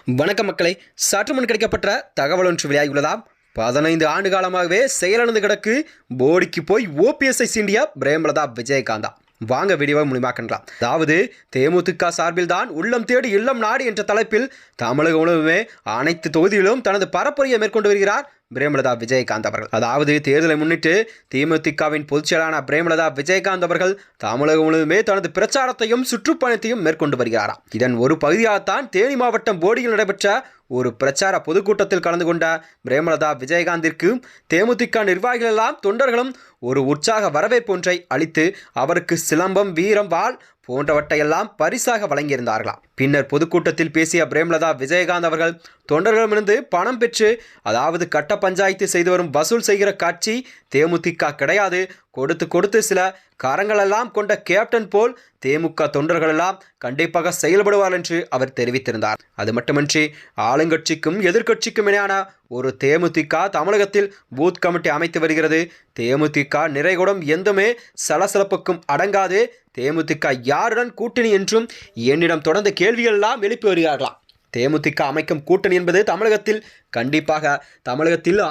வணக்கம் மக்களை, சற்று முன் கிடைக்கப்பட்ட தகவல் ஒன்று வெளியாகியுள்ளதாம். 15 ஆண்டு காலமாகவே செயலிழந்து கிடக்கு போடிக்கு போய் ஓபிஎஸ்ஐ சீண்டிய பிரேமலதா விஜயகாந்தா. வாங்க வீடியோவை முழுமையாக்கலாம். அதாவது தேமுதிக சார்பில் தான் உள்ளம் தேடி இல்லம் நாடு என்ற தலைப்பில் தமிழக உணவுமே அனைத்து தொகுதியிலும் தனது பரப்புரையை மேற்கொண்டு வருகிறார் பிரேமலதா விஜயகாந்த் அவர்கள். அதாவது தேர்தலை முன்னிட்டு தேமுதிகவின் பொதுச்செயலாளரான பிரேமலதா விஜயகாந்த் அவர்கள் தமிழகம் முழுவதுமே தனது பிரச்சாரத்தையும் சுற்றுப்பயணத்தையும் மேற்கொண்டு வருகிறாராம். இதன் ஒரு பகுதியாகத்தான் தேனி மாவட்டம் போடியில் நடைபெற்ற ஒரு பிரச்சார பொதுக்கூட்டத்தில் கலந்து கொண்ட பிரேமலதா விஜயகாந்திற்கு தேமுதிக நிர்வாகிகள் எல்லாம் தொண்டர்களும் ஒரு உற்சாக வரவேற்பு ஒன்றை அளித்து அவருக்கு சிலம்பம், வீரம், வாள் போன்றவற்றையெல்லாம் பரிசாக வழங்கியிருந்தார்களாம். பின்னர் பொதுக்கூட்டத்தில் பேசிய பிரேமலதா விஜயகாந்த் அவர்கள் தொண்டர்களிடமிருந்து பணம் பெற்று, அதாவது கட்ட பஞ்சாயத்து செய்து வரும் வசூல் செய்கிற காட்சி தேமுதிக கிடையாது, கொடுத்து சில கரங்களெல்லாம் கொண்ட கேப்டன் போல் தேமுக தொண்டர்களெல்லாம் கண்டிப்பாக செயல்படுவார் என்று அவர் தெரிவித்திருந்தார். அது மட்டுமின்றி ஆளுங்கட்சிக்கும் எதிர்கட்சிக்கும் இணையான ஒரு தேமுதிக தமிழகத்தில் பூத் கமிட்டி அமைத்து வருகிறது. தேமுதிக நிறைகுடம் எந்தமே சலசலப்புக்கும் அடங்காது. தேமுதிக யாருடன் கூட்டணி என்றும் என்னிடம் தொடர்ந்து கேள்விகள் எல்லாம் எழுப்பி வருகிறார்களாம். தேமுதிக அமைக்கும் கூட்டணி என்பது தமிழகத்தில்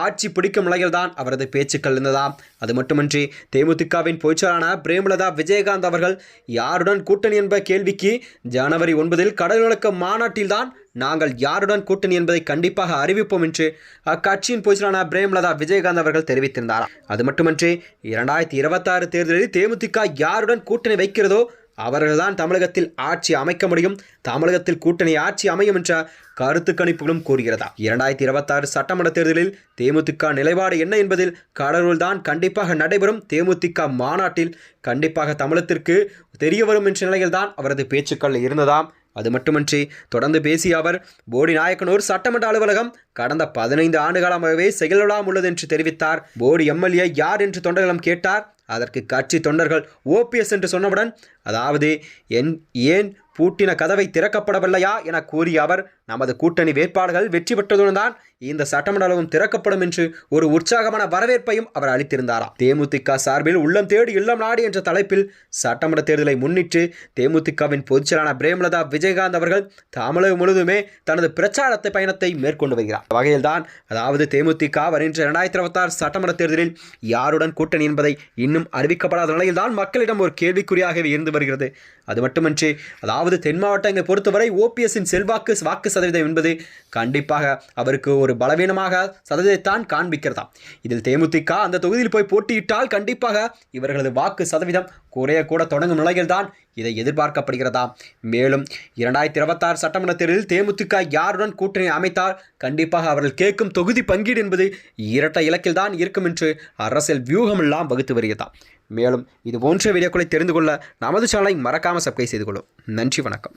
ஆட்சி பிடிக்கும் நிலையில்தான் அவரது பேச்சுக்கள் இருந்ததாம். அது மட்டுமின்றி தேமுதிகவின் பொதுச்செயலாளரான பிரேமலதா விஜயகாந்த் அவர்கள் யாருடன் கூட்டணி என்ப கேள்விக்கு ஜனவரி 9 கடல்விளக்க மாநாட்டில்தான் நாங்கள் யாருடன் கூட்டணி என்பதை கண்டிப்பாக அறிவிப்போம் என்று அக்கட்சியின் பொதுச்செயலாளரான பிரேமலதா விஜயகாந்த் அவர்கள் தெரிவித்திருந்தார். அது மட்டுமின்றி 2026 தேர்தலில் தேமுதிக யாருடன் கூட்டணி வைக்கிறதோ அவர்கள்தான் தமிழகத்தில் ஆட்சி அமைக்க முடியும், தமிழகத்தில் கூட்டணி ஆட்சி அமையும் என்ற கருத்து கணிப்புகளும் கூறுகிறதா. 2026 சட்டமன்ற தேர்தலில் தேமுதிக நிலைப்பாடு என்ன என்பதில் கடலூர்தான் கண்டிப்பாக நடைபெறும் தேமுதிக மாநாட்டில் கண்டிப்பாக தமிழகத்திற்கு தெரிய வரும் என்ற நிலையில்தான் அவரது பேச்சுக்கள் இருந்ததாம். அது மட்டுமின்றி தொடர்ந்து பேசிய அவர், போடி நாயக்கனூர் சட்டமன்ற அலுவலகம் கடந்த 15 ஆண்டு காலமாகவே செயலிழாமல் உள்ளது என்று தெரிவித்தார். போடி எம்எல்ஏ யார் என்று தொண்டர்களும் கேட்டார். அதற்கு கட்சி தொண்டர்கள் ஓபிஎஸ் என்று சொன்னவுடன், அதாவது ஏன் பூட்டின கதவை திறக்கப்படவில்லையா என கூறிய அவர், நமது கூட்டணி வேட்பாளர்கள் வெற்றி பெற்றதுடன் தான் இந்த சட்டமன்ற அலுவலகம் திறக்கப்படும் என்று ஒரு உற்சாகமான வரவேற்பையும் அவர் அளித்திருந்தாராம். தேமுதிக சார்பில் உள்ளம் தேடி இல்லம் நாடு என்ற தலைப்பில் சட்டமன்ற தேர்தலை முன்னிட்டு தேமுதிகவின் பொதுச்செயலாளர் பிரேமலதா விஜயகாந்த் அவர்கள் தமிழகம் முழுவதுமே தனது பிரச்சாரத்தை பயணத்தை மேற்கொண்டு வருகிறார். வகையில்தான், அதாவது தேமுதிக வருகின்ற 2026 சட்டமன்ற தேர்தலில் யாருடன் கூட்டணி என்பதை இன்னும் அறிவிக்கப்படாத நிலையில்தான் மக்களிடம் ஒரு கேள்விக்குறியாகவே இருந்து வருகிறது. அது மட்டுமின்றி, அதாவது தென் மாவட்டங்களை பொறுத்தவரை ஓபிஎஸ்ஸின் வாக்கு சதவீதம் என்பது கண்டிப்பாக அவருக்கு ஒரு பலவீனமாக சதவீதத்தான் காண்பிக்கிறதாம். இதில் தேமுதிக அந்த தொகுதியில் போய் போட்டியிட்டால் கண்டிப்பாக இவர்களது வாக்கு சதவீதம் குறையக்கூட தொடங்கும் நிலையில்தான் இதை எதிர்பார்க்கப்படுகிறதாம். மேலும் 2026 சட்டமன்ற தேர்தலில் தேமுதிக யாருடன் கூட்டணி அமைத்தால் கண்டிப்பாக அவர்கள் கேட்கும் தொகுதி பங்கீடு என்பது இரட்டை இலக்கில் தான் இருக்கும் என்று அரசியல் வியூகம் எல்லாம் வகுத்து வருகிறதாம். மேலும் இது போன்ற வீடியோக்களை தெரிந்து கொள்ள நமது சேனலை மறக்காமல் சப்ஸ்கிரைப் செய்து கொள்ளும். நன்றி, வணக்கம்.